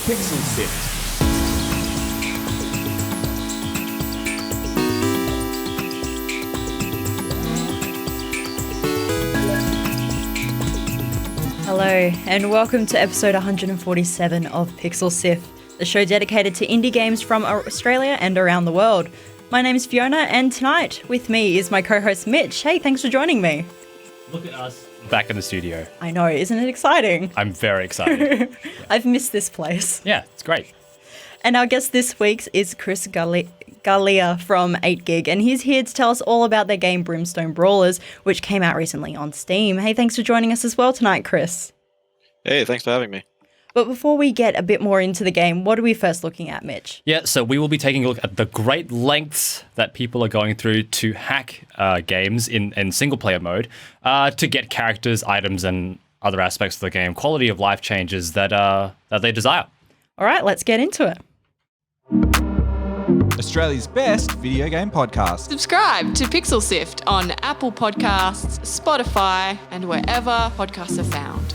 Pixel Sift. Hello, and welcome to episode 147 of Pixel Sift, the show dedicated to indie games from Australia and around the world. My name's Fiona, and tonight with me is my co-host Mitch. Hey, thanks for joining me. Look at us back in the studio. I know, isn't it exciting? I'm very excited. Yeah. I've missed this place. Yeah, it's great. And our guest this week is Galea from Ategig, and he's here to tell us all about their game Brimstone Brawlers, which came out recently on Steam. Hey, thanks for joining us as well tonight, Chris. Hey, thanks for having me. But before we get a bit more into the game, what are we first looking at, Mitch? Yeah, so we will be taking a look at the great lengths that people are going through to hack games in single-player mode to get characters, items, and other aspects of the game, quality of life changes that they desire. All right, let's get into it. Australia's best video game podcast. Subscribe to Pixel Sift on Apple Podcasts, Spotify, and wherever podcasts are found.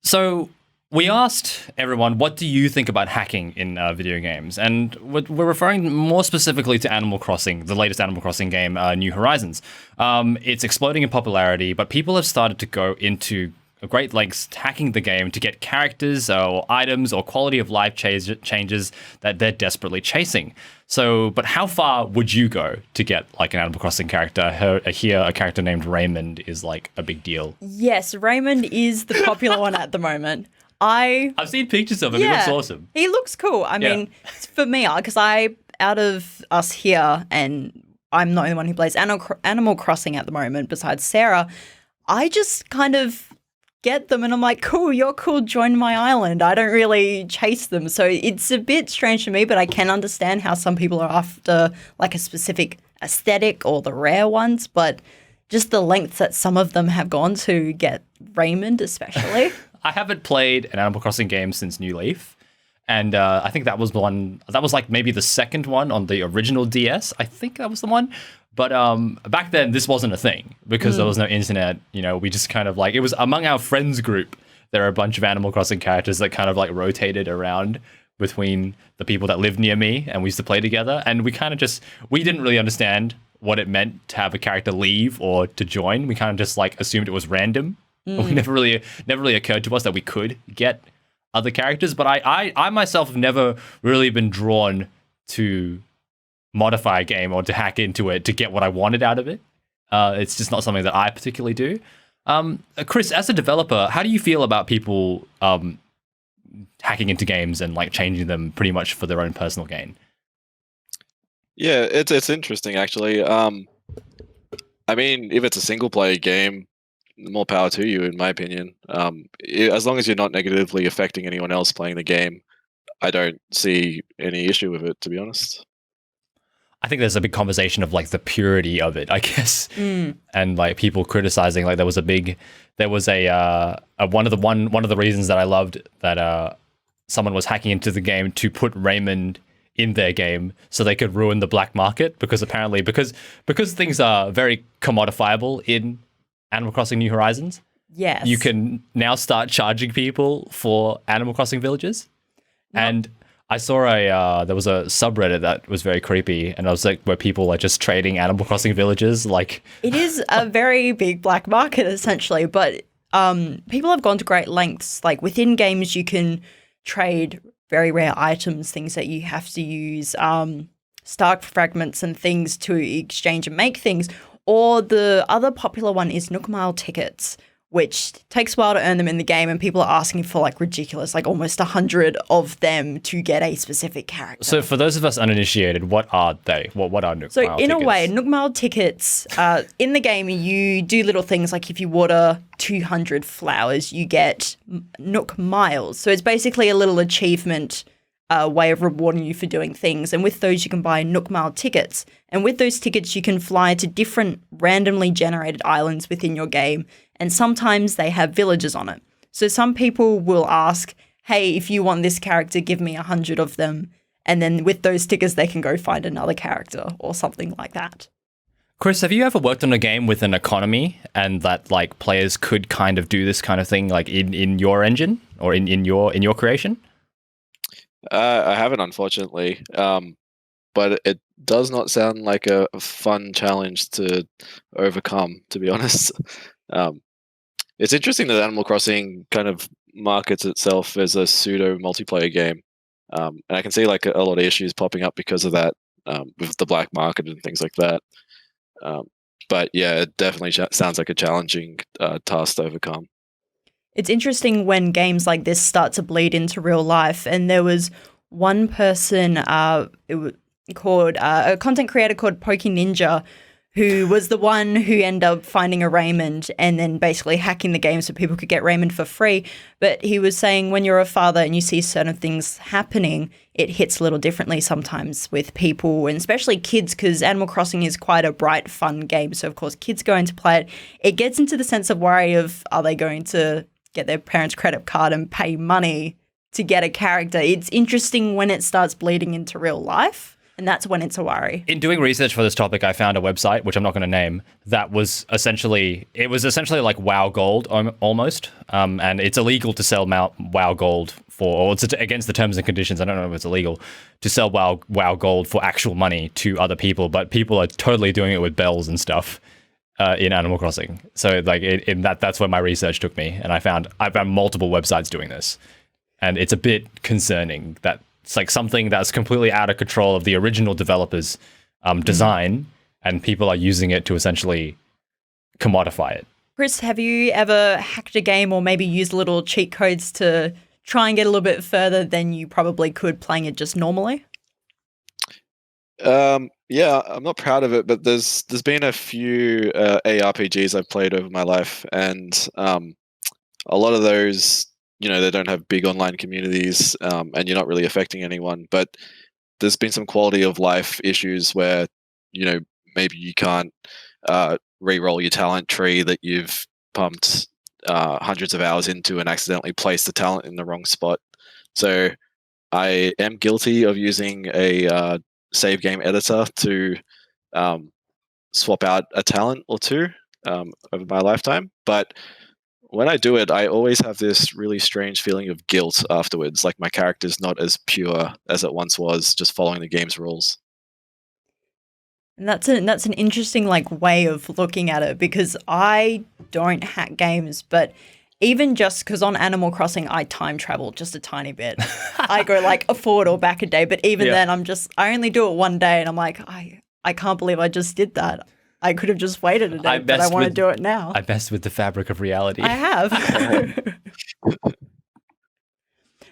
So we asked everyone, what do you think about hacking in video games? And we're referring more specifically to Animal Crossing, the latest Animal Crossing game, New Horizons. It's exploding in popularity, but people have started to go into great lengths hacking the game to get characters or items or quality of life changes that they're desperately chasing. So, but how far would you go to get like an Animal Crossing character? Here, a character named Raymond is like a big deal. Yes, Raymond is the popular one at the moment. I've seen pictures of him. Yeah, he looks awesome. He looks cool. I mean, for me, because out of us here, and I'm the only one who plays Animal Crossing at the moment besides Sarah, I just kind of get them and I'm like, cool, you're cool, join my island. I don't really chase them. So it's a bit strange to me, but I can understand how some people are after like a specific aesthetic or the rare ones, but just the lengths that some of them have gone to get Raymond especially. I haven't played an Animal Crossing game since New Leaf. And I think that was like maybe the second one on the original DS. I think that was the one. But back then, this wasn't a thing because there was no internet. You know, we just kind of like, it was among our friends group. There are a bunch of Animal Crossing characters that kind of like rotated around between the people that lived near me and we used to play together. And we kind of we didn't really understand what it meant to have a character leave or to join. We kind of just like assumed it was random. We never really occurred to us that we could get other characters. But I myself have never really been drawn to modify a game or to hack into it to get what I wanted out of it. It's just not something that I particularly do. Chris, as a developer, how do you feel about people hacking into games and like changing them pretty much for their own personal gain? Yeah, it's interesting actually. I mean, if it's a single player game, more power to you, in my opinion. As long as you're not negatively affecting anyone else playing the game, I don't see any issue with it, to be honest. I think there's a big conversation of like the purity of it, I guess, and like people criticizing. Like there was a one of the reasons that I loved that someone was hacking into the game to put Raymond in their game so they could ruin the black market because apparently because things are very commodifiable in Animal Crossing New Horizons. Yes, you can now start charging people for Animal Crossing villages, and I saw there was a subreddit that was very creepy, and I was like, where people are just trading Animal Crossing villages. Like, it is a very big black market essentially, but people have gone to great lengths. Like within games, you can trade very rare items, things that you have to use, Stark fragments and things to exchange and make things. Or the other popular one is Nook Mile tickets, which takes a while to earn them in the game, and people are asking for like ridiculous, like almost 100 of them to get a specific character. So for those of us uninitiated, what are they? What are Nook Mile tickets? So in a way, Nook Mile tickets, in the game, you do little things like if you water 200 flowers, you get Nook Miles. So it's basically a little achievement way of rewarding you for doing things. And with those, you can buy Nook Mile tickets. And with those tickets, you can fly to different randomly generated islands within your game. And sometimes they have villages on it. So some people will ask, hey, if you want this character, give me 100 of them. And then with those tickets, they can go find another character or something like that. Chris, have you ever worked on a game with an economy and that like players could kind of do this kind of thing like in your engine or in your creation? I haven't, unfortunately, but it does not sound like a fun challenge to overcome, to be honest. It's interesting that Animal Crossing kind of markets itself as a pseudo multiplayer game, and I can see like a lot of issues popping up because of that, with the black market and things like that. But yeah, it definitely sounds like a challenging task to overcome. It's interesting when games like this start to bleed into real life. And there was one person, it was called a content creator called Poking Ninja, who was the one who ended up finding a Raymond and then basically hacking the game so people could get Raymond for free. But he was saying when you're a father and you see certain things happening, it hits a little differently sometimes with people and especially kids, because Animal Crossing is quite a bright, fun game. So, of course, kids going to play it. It gets into the sense of worry of, are they going to get their parents' credit card and pay money to get a character? It's interesting when it starts bleeding into real life. And that's when it's a worry. In doing research for this topic, I found a website, which I'm not going to name, that was essentially like WoW Gold almost. And it's illegal to sell WoW Gold or it's against the terms and conditions. I don't know if it's illegal to sell WoW Gold for actual money to other people, but people are totally doing it with bells and stuff in Animal Crossing. So like that's where my research took me. And I found multiple websites doing this. And it's a bit concerning that it's like something that's completely out of control of the original developers' design, and people are using it to essentially commodify it. Chris, have you ever hacked a game or maybe used little cheat codes to try and get a little bit further than you probably could playing it just normally? Yeah, I'm not proud of it, but there's been a few ARPGs I've played over my life, and a lot of those, they don't have big online communities, and you're not really affecting anyone. But there's been some quality of life issues where, maybe you can't re-roll your talent tree that you've pumped hundreds of hours into and accidentally placed the talent in the wrong spot. So I am guilty of using a save game editor to swap out a talent or two over my lifetime. But when I do it, I always have this really strange feeling of guilt afterwards, like my character's not as pure as it once was, just following the game's rules. And that's an interesting way of looking at it, because I don't hack games, but even just because on Animal Crossing I time travel just a tiny bit. I go a forward or back a day, but even then I only do it one day and I'm like, I can't believe I just did that. I could have just waited a day, but I want to do it now. I messed with the fabric of reality. I have.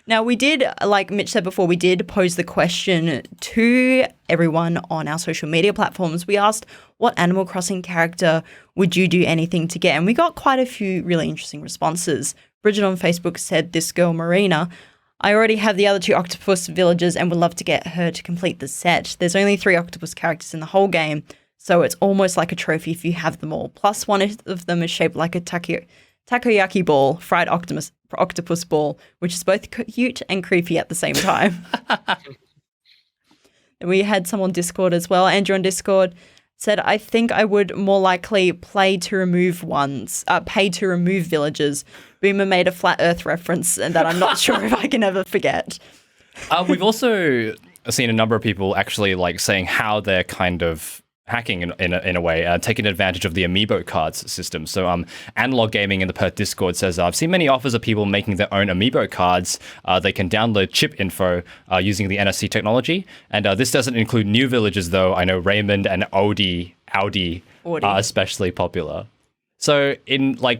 Now, we did, like Mitch said before, we did pose the question to everyone on our social media platforms. We asked, what Animal Crossing character would you do anything to get? And we got quite a few really interesting responses. Bridget on Facebook said, this girl, Marina. I already have the other 2 octopus villagers and would love to get her to complete the set. There's only 3 octopus characters in the whole game, so it's almost like a trophy if you have them all. Plus, one of them is shaped like a takoyaki ball, fried octopus ball, which is both cute and creepy at the same time. And we had some on Discord as well. Andrew on Discord said, I think I would more likely pay to remove villagers. Boomer made a flat earth reference and that I'm not sure if I can ever forget. We've also seen a number of people actually saying how they're kind of hacking in a way, taking advantage of the amiibo cards system. So Analog Gaming in the Perth Discord says, I've seen many offers of people making their own amiibo cards. They can download chip info using the NFC technology. And this doesn't include new villages, though. I know Raymond and Audi are especially popular. So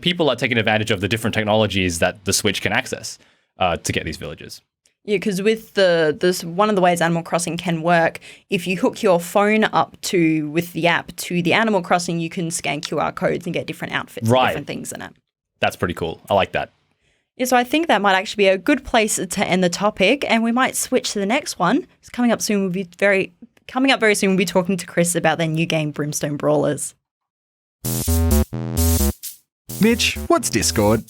people are taking advantage of the different technologies that the Switch can access to get these villages. Yeah, because with this one of the ways Animal Crossing can work, if you hook your phone up with the app to the Animal Crossing, you can scan QR codes and get different outfits and different things in it. That's pretty cool. I like that. Yeah, so I think that might actually be a good place to end the topic, and we might switch to the next one. It's coming up soon. Coming up very soon. We'll be talking to Chris about their new game, Brimstone Brawlers. Mitch, what's Discord?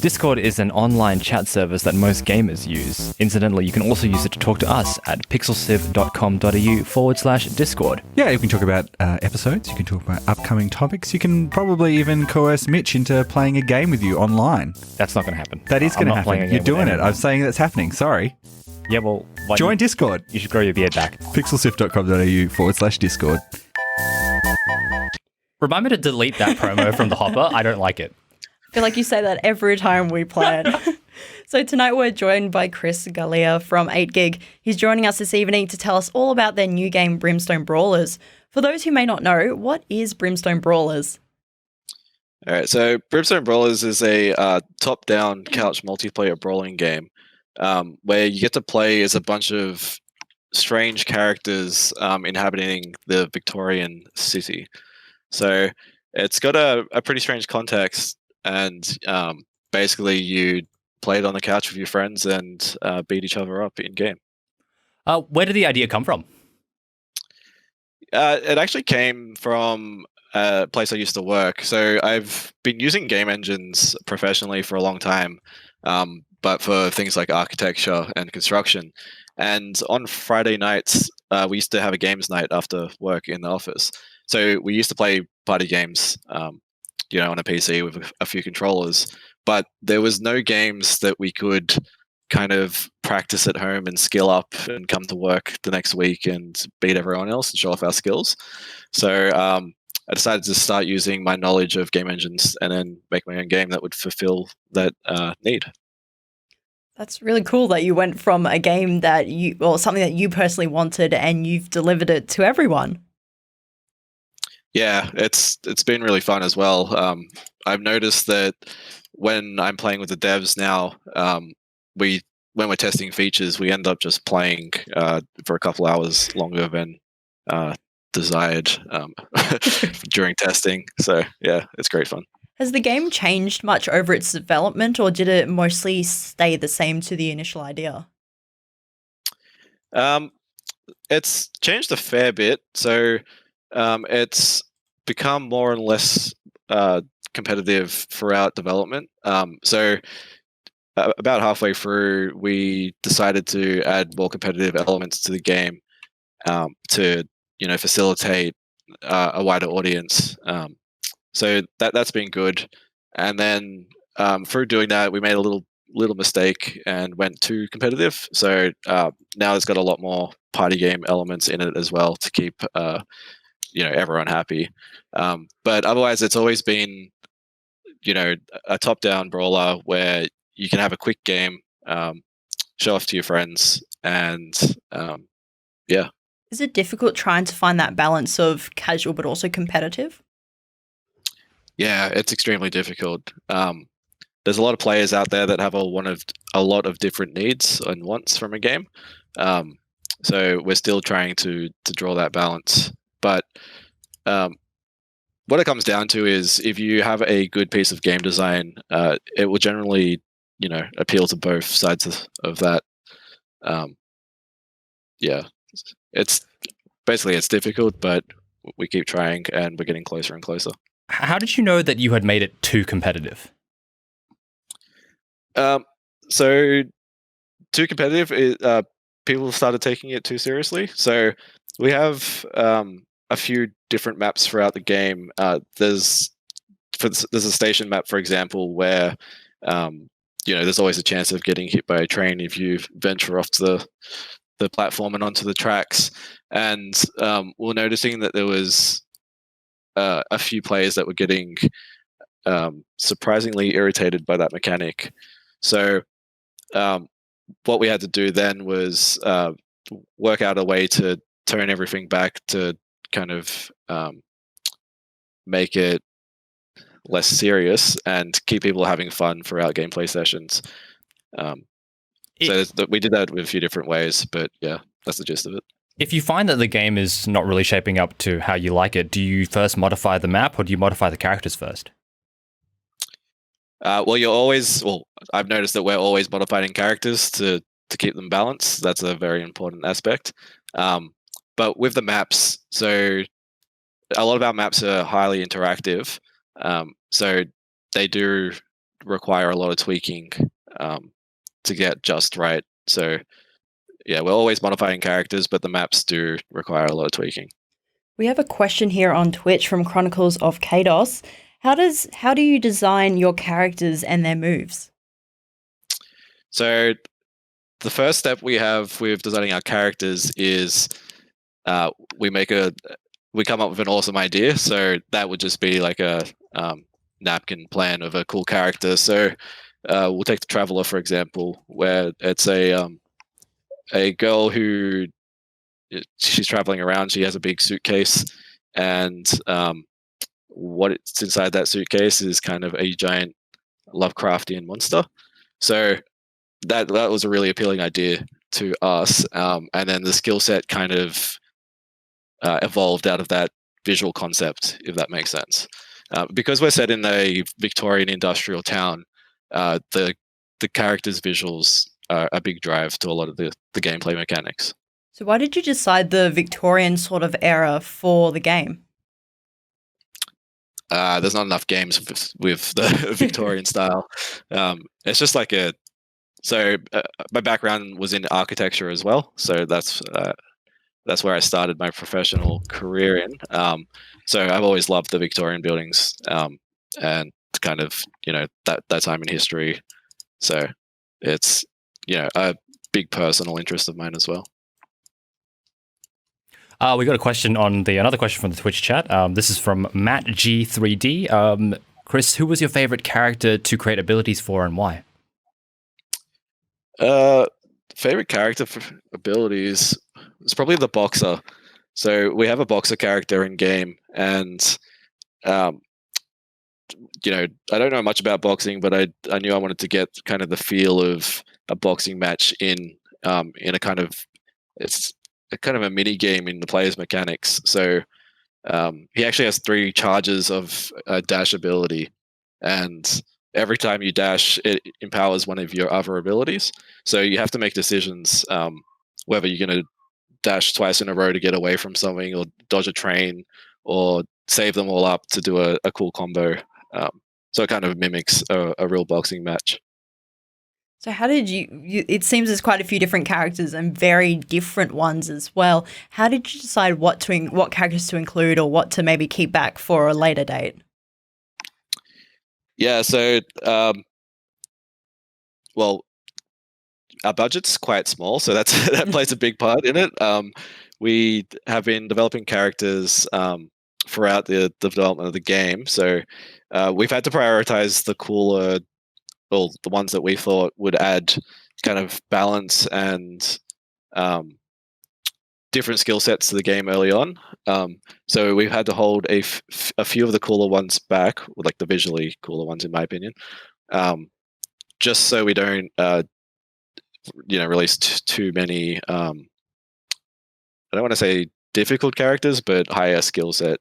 Discord is an online chat service that most gamers use. Incidentally, you can also use it to talk to us at pixelsiv.com.au/Discord. Yeah, you can talk about episodes, you can talk about upcoming topics, you can probably even coerce Mitch into playing a game with you online. That's not going to happen. That is going to I'm not playing a happen. game You're with doing it. anyone. I'm saying that's happening. Sorry. Yeah, well, Join Discord. You should grow your beard back. pixelsiv.com.au/Discord. Remind me to delete that promo from the hopper. I don't like it. I feel like you say that every time we play it. So tonight we're joined by Galea from Ategig. He's joining us this evening to tell us all about their new game, Brimstone Brawlers. For those who may not know, what is Brimstone Brawlers? All right, so Brimstone Brawlers is a top-down couch multiplayer brawling game where you get to play as a bunch of strange characters inhabiting the Victorian city. So it's got a pretty strange context, and basically you play it on the couch with your friends and beat each other up in game. Where did the idea come from? It actually came from a place I used to work. So I've been using game engines professionally for a long time, but for things like architecture and construction. And on Friday nights, we used to have a games night after work in the office. So we used to play party games, on a PC with a few controllers. But there was no games that we could kind of practice at home and skill up and come to work the next week and beat everyone else and show off our skills. So I decided to start using my knowledge of game engines and then make my own game that would fulfill that need. That's really cool that you went from a game something that you personally wanted and you've delivered it to everyone. Yeah, it's been really fun as well. I've noticed that when I'm playing with the devs now, when we're testing features, we end up just playing for a couple hours longer than desired during testing. So yeah, it's great fun. Has the game changed much over its development, or did it mostly stay the same to the initial idea? It's changed a fair bit. So it's become more and less competitive throughout development. So about halfway through, we decided to add more competitive elements to the game to facilitate a wider audience. So that's been good. And then through doing that, we made a little mistake and went too competitive. So now it's got a lot more party game elements in it as well to keep everyone happy. But otherwise, it's always been a top-down brawler where you can have a quick game, show off to your friends, and yeah. Is it difficult trying to find that balance of casual but also competitive? Yeah, it's extremely difficult. There's a lot of players out there that have a lot of different needs and wants from a game. So we're still trying to draw that balance. But what it comes down to is if you have a good piece of game design, it will generally, appeal to both sides of that. Yeah, it's difficult, but we keep trying and we're getting closer and closer. How did you know that you had made it too competitive? So too competitive, people started taking it too seriously. So we have a few different maps throughout the game. There's a station map, for example, where there's always a chance of getting hit by a train if you venture off the platform and onto the tracks. And we're noticing that there was a few players that were getting surprisingly irritated by that mechanic. So what we had to do then was work out a way to turn everything back to kind of make it less serious and keep people having fun throughout gameplay sessions. We did that with a few different ways, but yeah, that's the gist of it. If you find that the game is not really shaping up to how you like it, do you first modify the map or do you modify the characters first? I've noticed that we're always modifying characters to keep them balanced. That's a very important aspect. But with the maps, so a lot of our maps are highly interactive. So they do require a lot of tweaking to get just right. So yeah, we're always modifying characters, but the maps do require a lot of tweaking. We have a question here on Twitch from Chronicles of Kados. How do you design your characters and their moves? So the first step we have with designing our characters is we come up with an awesome idea. So that would just be like a napkin plan of a cool character. So we'll take the Traveler, for example, where it's a girl who she's traveling around. She has a big suitcase, and what's inside that suitcase is kind of a giant Lovecraftian monster. So that was a really appealing idea to us, and then the skill set kind of evolved out of that visual concept, if that makes sense. Because we're set in a Victorian industrial town, the characters' visuals are a big drive to a lot of the gameplay mechanics. So why did you decide the Victorian sort of era for the game? There's not enough games with the Victorian style. It's just like my background was in architecture as well, so that's where I started my professional career in. So I've always loved the Victorian buildings and kind of that time in history. So it's a big personal interest of mine as well. We got a question another question from the Twitch chat. This is from Matt G3D. Chris, who was your favorite character to create abilities for and why? Favorite character for abilities is probably the boxer. So we have a boxer character in game, and I don't know much about boxing, but I knew I wanted to get kind of the feel of a boxing match in a kind of a mini game in the player's mechanics. So he actually has 3 charges of dash ability, and every time you dash, it empowers one of your other abilities. So you have to make decisions whether you're going to dash twice in a row to get away from something, or dodge a train, or save them all up to do a cool combo. So it kind of mimics a real boxing match. So how did you it seems there's quite a few different characters and very different ones as well. How did you decide what characters to include or what to maybe keep back for a later date? Yeah, so well, our budget's quite small, so that plays a big part in it. We have been developing characters throughout the development of the game, so we've had to prioritize the cooler, well, the ones that we thought would add kind of balance and different skill sets to the game early on. So we've had to hold a few of the cooler ones back, like the visually cooler ones, in my opinion, just so we don't release too many. I don't want to say difficult characters, but higher skill set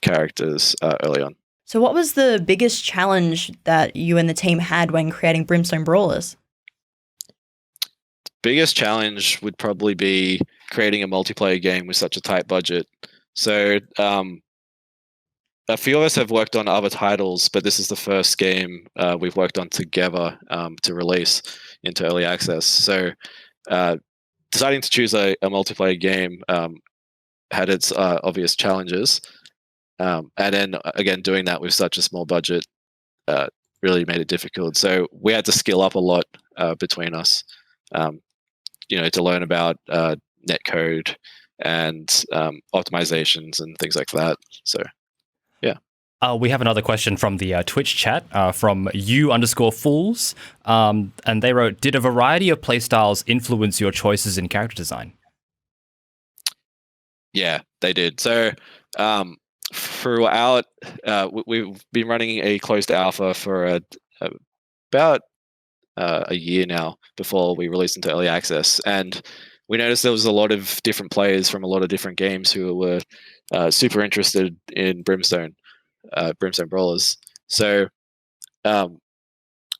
characters early on. So what was the biggest challenge that you and the team had when creating Brimstone Brawlers? Biggest challenge would probably be creating a multiplayer game with such a tight budget. So a few of us have worked on other titles, but this is the first game we've worked on together to release into early access. So deciding to choose a multiplayer game had its obvious challenges. And then again, doing that with such a small budget really made it difficult. So we had to skill up a lot between us, to learn about netcode and optimizations and things like that. So, yeah. We have another question from the Twitch chat from you_fools. And they wrote, did a variety of playstyles influence your choices in character design? Yeah, they did. So, throughout, we've been running a closed alpha for about a year now before we released into early access, and we noticed there was a lot of different players from a lot of different games who were super interested in Brimstone Brawlers. So to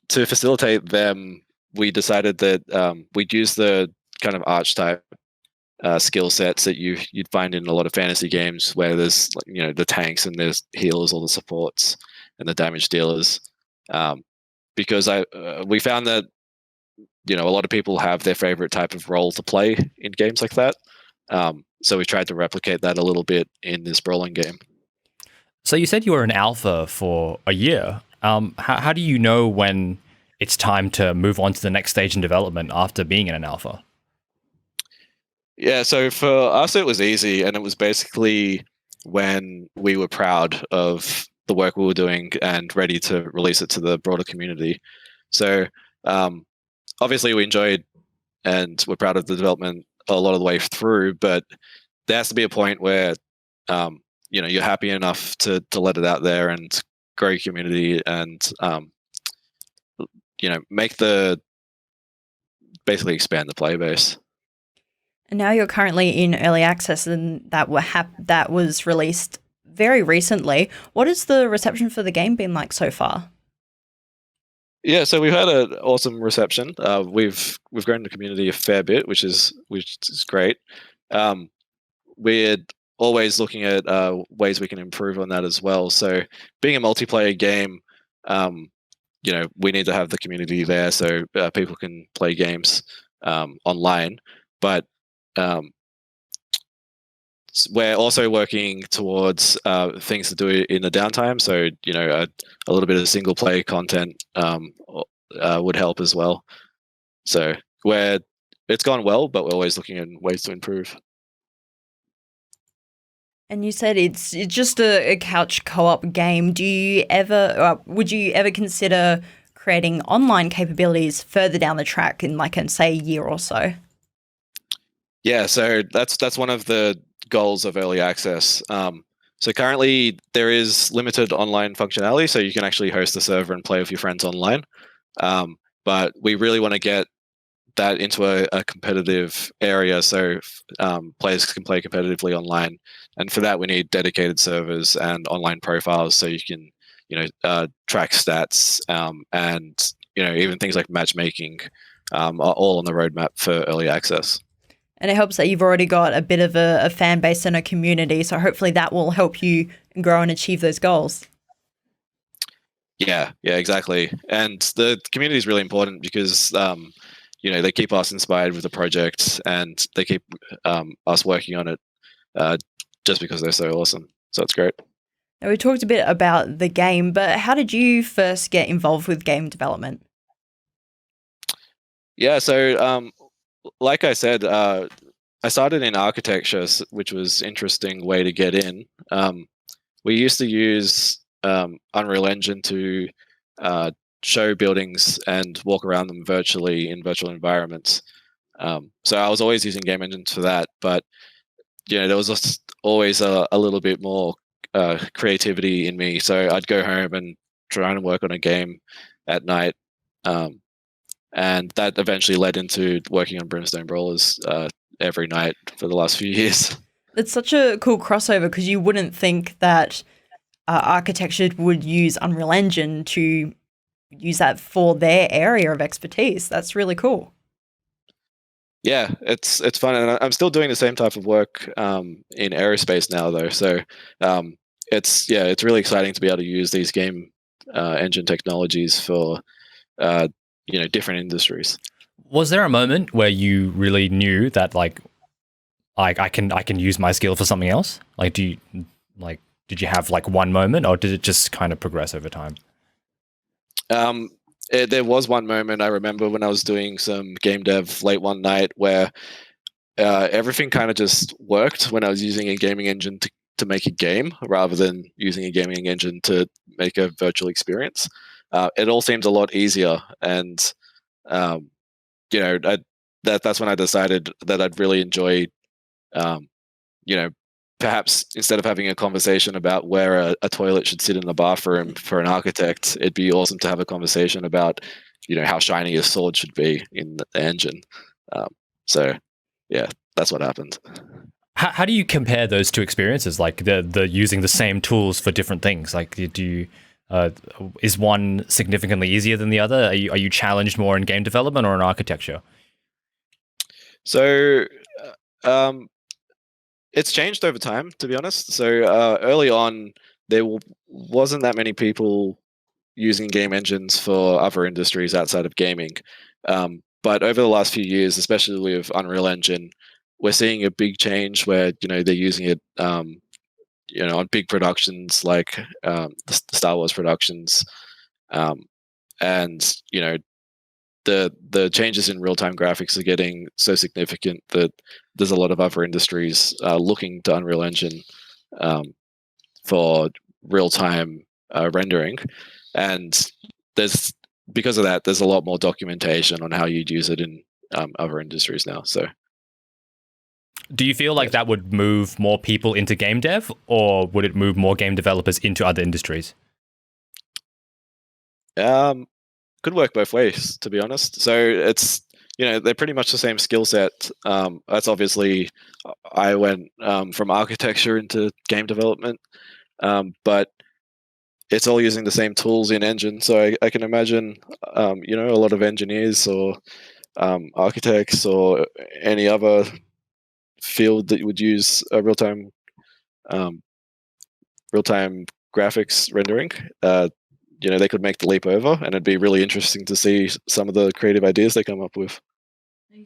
facilitate them, we decided that we'd use the kind of archetype skill sets that you'd find in a lot of fantasy games, where there's the tanks and there's healers or the supports and the damage dealers. because we found that a lot of people have their favorite type of role to play in games like that. So we tried to replicate that a little bit in this brawling game. So you said you were an alpha for a year. How do you know when it's time to move on to the next stage in development after being in an alpha? Yeah, so for us it was easy, and it was basically when we were proud of the work we were doing and ready to release it to the broader community. So obviously we enjoyed and we're proud of the development a lot of the way through, but there has to be a point where you're happy enough to let it out there and grow your community and basically expand the player base. And now you're currently in early access, and that was released very recently. What has the reception for the game been like so far? Yeah, so we've had an awesome reception. We've grown the community a fair bit, which is great. We're always looking at ways we can improve on that as well. So being a multiplayer game, we need to have the community there so people can play games online. But we're also working towards things to do in the downtime. So a little bit of single player content would help as well. So it's gone well, but we're always looking at ways to improve. And you said it's just a couch co-op game. Do you ever, would you ever consider creating online capabilities further down the track in say a year or so? Yeah, so that's one of the goals of early access. So currently there is limited online functionality, so you can actually host a server and play with your friends online. But we really want to get that into a competitive area so players can play competitively online. And for that, we need dedicated servers and online profiles so you can, track stats and, even things like matchmaking are all on the roadmap for early access. And it helps that you've already got a bit of a fan base and a community, so hopefully that will help you grow and achieve those goals. Yeah, exactly. And the community is really important because they keep us inspired with the project and they keep us working on it just because they're so awesome. So it's great. Now, we talked a bit about the game, but how did you first get involved with game development? Yeah, so like I said, I started in architecture, which was an interesting way to get in. We used to use Unreal Engine to show buildings and walk around them virtually in virtual environments. So I was always using game engines for that, but there was just always a little bit more creativity in me. So I'd go home and try and work on a game at night. And that eventually led into working on Brimstone Brawlers every night for the last few years. It's such a cool crossover because you wouldn't think that architecture would use Unreal Engine to use that for their area of expertise. That's really cool. Yeah, it's fun, and I'm still doing the same type of work in aerospace now, though. So it's really exciting to be able to use these game engine technologies for different industries. Was there a moment where you really knew that I can use my skill for something else? Did you have one moment, or did it just kind of progress over time? There was one moment I remember when I was doing some game dev late one night where everything kind of just worked when I was using a gaming engine to make a game rather than using a gaming engine to make a virtual experience. It all seemed a lot easier, and that's when I decided that I'd really enjoy, perhaps instead of having a conversation about where a toilet should sit in the bathroom for an architect, it'd be awesome to have a conversation about, how shiny a sword should be in the engine. So, yeah, that's what happened. How do you compare those two experiences? The using the same tools for different things. Do you is one significantly easier than the other? Are you challenged more in game development or in architecture? So, it's changed over time, to be honest. So early on, there wasn't that many people using game engines for other industries outside of gaming. But over the last few years, especially with Unreal Engine, we're seeing a big change where they're using it on big productions like the Star Wars productions, and the changes in real-time graphics are getting so significant that there's a lot of other industries looking to Unreal Engine for real-time rendering, and because of that, there's a lot more documentation on how you'd use it in other industries now. So, do you feel like that would move more people into game dev, or would it move more game developers into other industries? Could work both ways, to be honest. So it's they're pretty much the same skill set. That's obviously I went from architecture into game development, but it's all using the same tools in Engine. So I can imagine a lot of engineers or architects or any other field that would use real-time graphics rendering. They could make the leap over, and it'd be really interesting to see some of the creative ideas they come up with. Now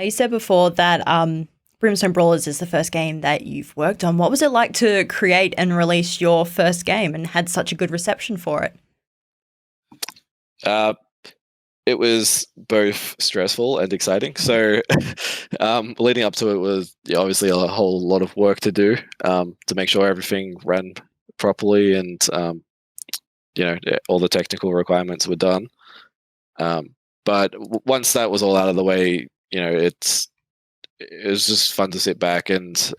you said before that Brimstone Brawlers is the first game that you've worked on. What was it like to create and release your first game and had such a good reception for it? It was both stressful and exciting. So leading up to it was obviously a whole lot of work to do to make sure everything ran properly and all the technical requirements were done. But once that was all out of the way, it was just fun to sit back and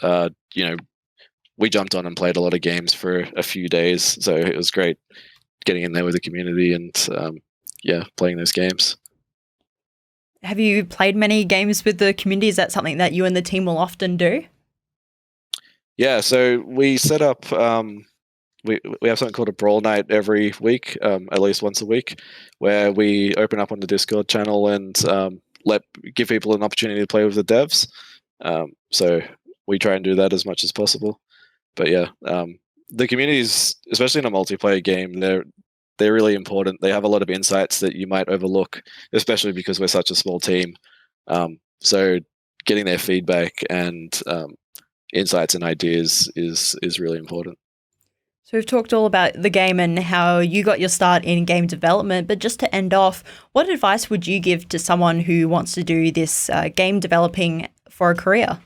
we jumped on and played a lot of games for a few days. So it was great getting in there with the community and playing those games. Have you played many games with the community? Is that something that you and the team will often do? Yeah, so we set up we have something called a Brawl Night every week, at least once a week, where we open up on the Discord channel and give people an opportunity to play with the devs. So we try and do that as much as possible. But yeah, the communities, especially in a multiplayer game, they're really important. They have a lot of insights that you might overlook, especially because we're such a small team. So getting their feedback and insights and ideas is really important. So we've talked all about the game and how you got your start in game development, but just to end off, what advice would you give to someone who wants to do this game developing for a career?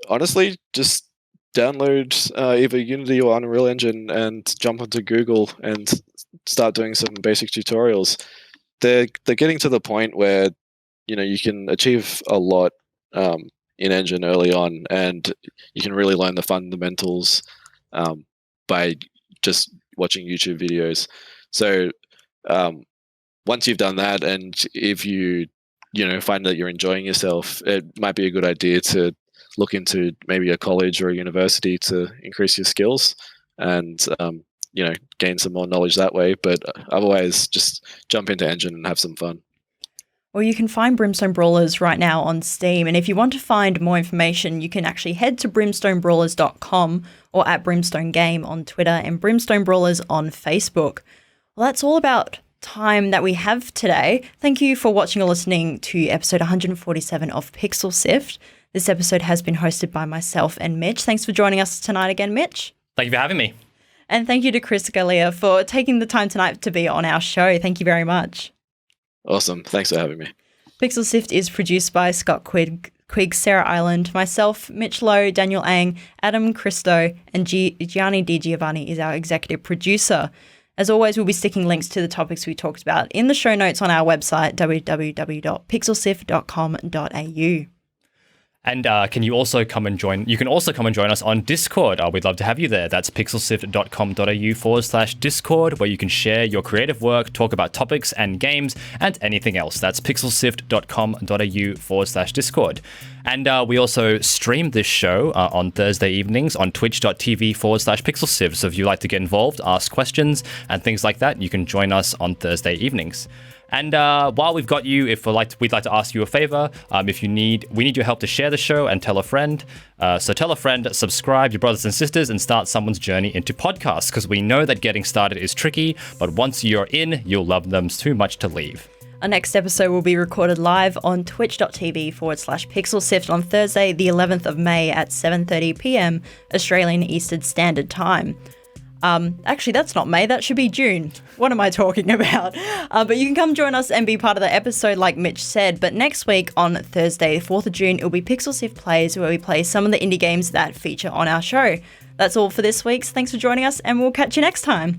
Honestly, just download either Unity or Unreal Engine and jump onto Google and start doing some basic tutorials. They're getting to the point where you can achieve a lot in Engine early on, and you can really learn the fundamentals by just watching YouTube videos. So once you've done that, and if you find that you're enjoying yourself, it might be a good idea to look into maybe a college or a university to increase your skills and gain some more knowledge that way. But otherwise, just jump into Engine and have some fun. Well, you can find Brimstone Brawlers right now on Steam, and if you want to find more information, you can actually head to brimstonebrawlers.com or at Brimstone Game on Twitter and Brimstone Brawlers on Facebook. Well, that's all about time that we have today. Thank you for watching or listening to episode 147 of Pixel Sift. This episode has been hosted by myself and Mitch. Thanks for joining us tonight again, Mitch. Thank you for having me. And thank you to Chris Galea for taking the time tonight to be on our show. Thank you very much. Awesome. Thanks for having me. Pixel Sift is produced by Scott Quigg, Sarah Island, myself, Mitch Lowe, Daniel Ang, Adam Christou, and Gianni Giovanni is our executive producer. As always, we'll be sticking links to the topics we talked about in the show notes on our website, www.pixelsift.com.au. And you can also come and join us on Discord. We'd love to have you there. That's pixelsift.com.au/Discord, where you can share your creative work, talk about topics and games, and anything else. That's pixelsift.com.au/Discord. And we also stream this show on Thursday evenings on twitch.tv/pixelsift. So if you'd like to get involved, ask questions and things like that, you can join us on Thursday evenings. And while we've got you, we'd like to ask you a favor. We need your help to share the show and tell a friend. So tell a friend, subscribe your brothers and sisters, and start someone's journey into podcasts. Because we know that getting started is tricky, but once you're in, you'll love them too much to leave. Our next episode will be recorded live on twitch.tv/PixelSift on Thursday, the 11th of May at 7:30 p.m. Australian Eastern Standard Time. Actually, that's not May. That should be June. What am I talking about? But you can come join us and be part of the episode like Mitch said. But next week on Thursday, 4th of June, it'll be Pixel Sift Plays, where we play some of the indie games that feature on our show. That's all for this week. So thanks for joining us, and we'll catch you next time.